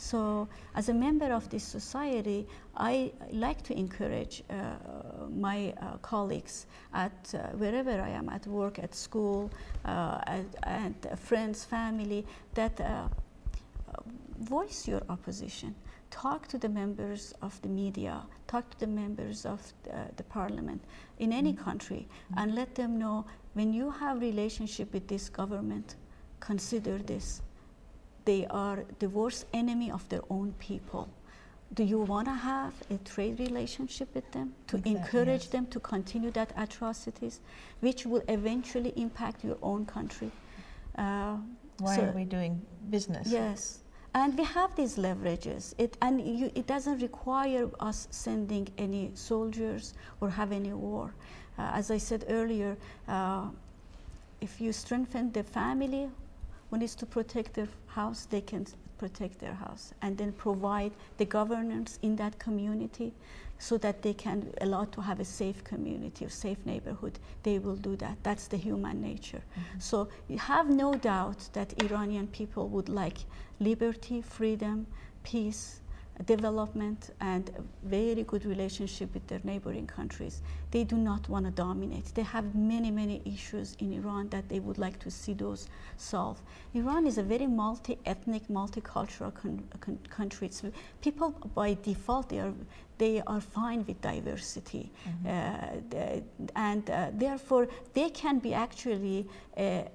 So as a member of this society, I like to encourage my colleagues at wherever I am, at work, at school, and friends, family, that voice your opposition. Talk to the members of the media, talk to the members of the parliament in any country, and let them know, when you have relationship with this government, consider this. They are the worst enemy of their own people. Do you want to have a trade relationship with them, to encourage them to continue that atrocities, which will eventually impact your own country? Why are we doing business? Yes. And we have these leverages. It doesn't require us sending any soldiers or have any war. As I said earlier, if you strengthen the family who needs to protect their house, they can protect their house, and then provide the governance in that community so that they can allow to have a safe community, a safe neighborhood. They will do that. That's the human nature. So you have no doubt that Iranian people would like liberty, freedom, peace, development, and a very good relationship with their neighboring countries. They do not want to dominate. They have many, many issues in Iran that they would like to see those solved. Iran is a very multi-ethnic, multicultural country. So people by default, they are fine with diversity. And therefore, they can be actually a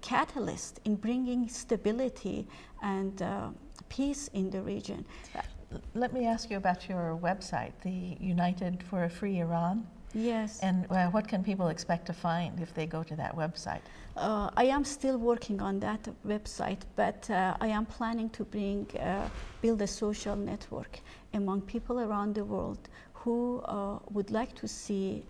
catalyst in bringing stability and peace in the region. Let me ask you about your website, the United for a Free Iran. Yes. And what can people expect to find if they go to that website? I am still working on that website, but I am planning to build a social network among people around the world who would like to see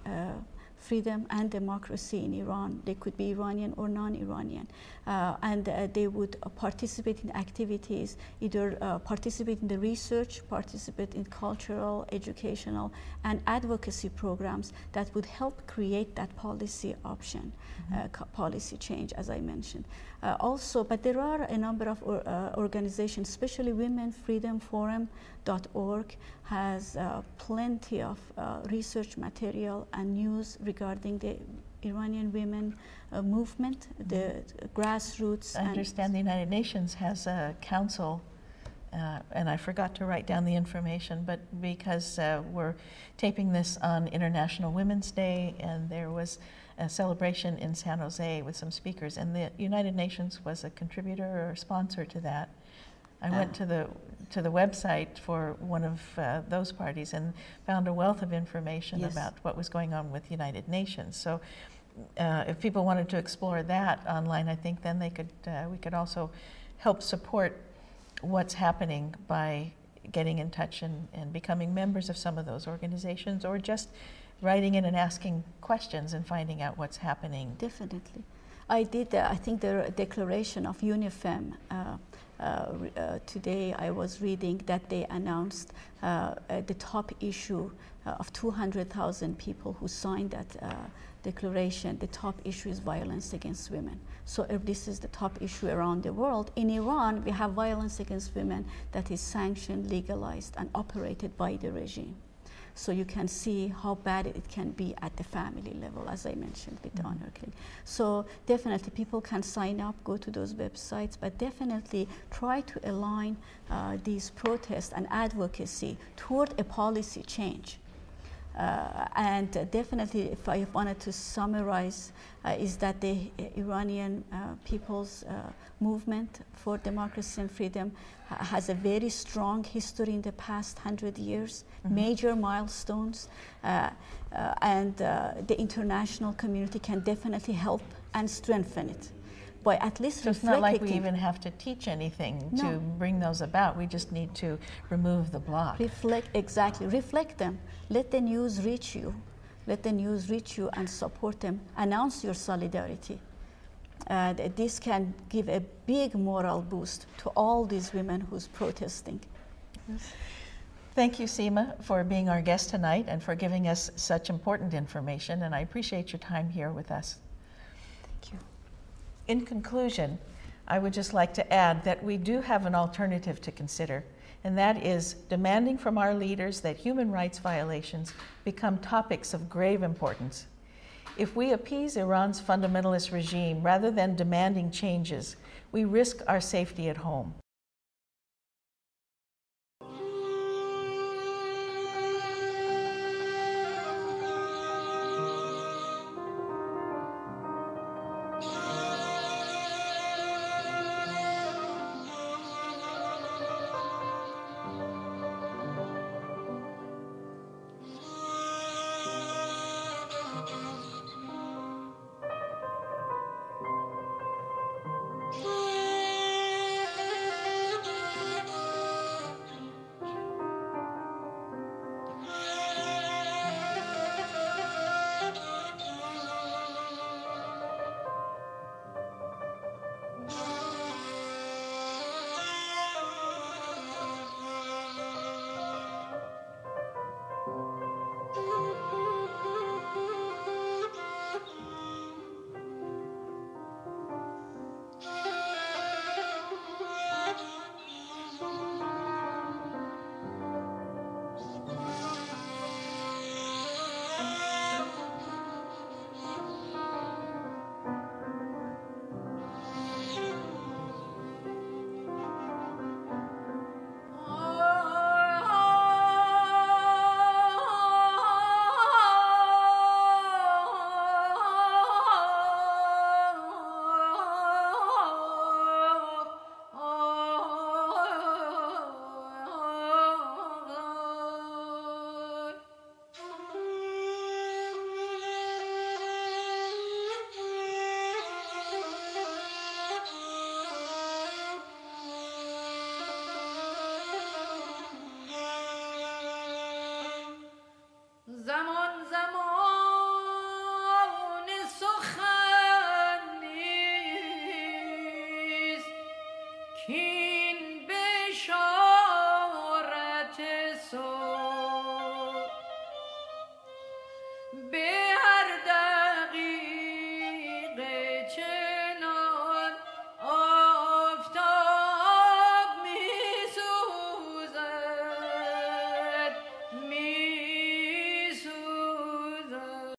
freedom and democracy in Iran. They could be Iranian or non-Iranian, and they would participate in activities, either participate in the research, participate in cultural, educational, and advocacy programs that would help create that policy option, policy change, as I mentioned. Also, but there are a number of organizations, especially womenfreedomforum.org has plenty of research material and news regarding the Iranian women movement, the grassroots. I understand the United Nations has a council, and I forgot to write down the information, but because we're taping this on International Women's Day, and there was a celebration in San Jose with some speakers, and the United Nations was a contributor or a sponsor to that. I went to the website for one of those parties and found a wealth of information about what was going on with United Nations. So if people wanted to explore that online, I think then they could we could also help support what's happening by getting in touch and becoming members of some of those organizations, or just writing in and asking questions and finding out what's happening. Definitely. I did, I think, the declaration of UNIFEM. Today I was reading that they announced the top issue of 200,000 people who signed that declaration. The top issue is violence against women. So if this is the top issue around the world, in Iran we have violence against women that is sanctioned, legalized, and operated by the regime. So you can see how bad it can be at the family level, as I mentioned with the honor killing. So definitely people can sign up, go to those websites, but definitely try to align these protests and advocacy toward a policy change. And definitely, if I wanted to summarize, is that the Iranian people's movement for democracy and freedom has a very strong history in the past 100 years, major milestones, and the international community can definitely help and strengthen it. By at least so it's not like we even have to teach anything to bring those about. We just need to remove the block. Exactly. Reflect them. Let the news reach you. Let the news reach you and support them. Announce your solidarity. This can give a big moral boost to all these women who's protesting. Yes. Thank you, Seema, for being our guest tonight and for giving us such important information. And I appreciate your time here with us. Thank you. In conclusion, I would just like to add that we do have an alternative to consider, and that is demanding from our leaders that human rights violations become topics of grave importance. If we appease Iran's fundamentalist regime rather than demanding changes, we risk our safety at home. Be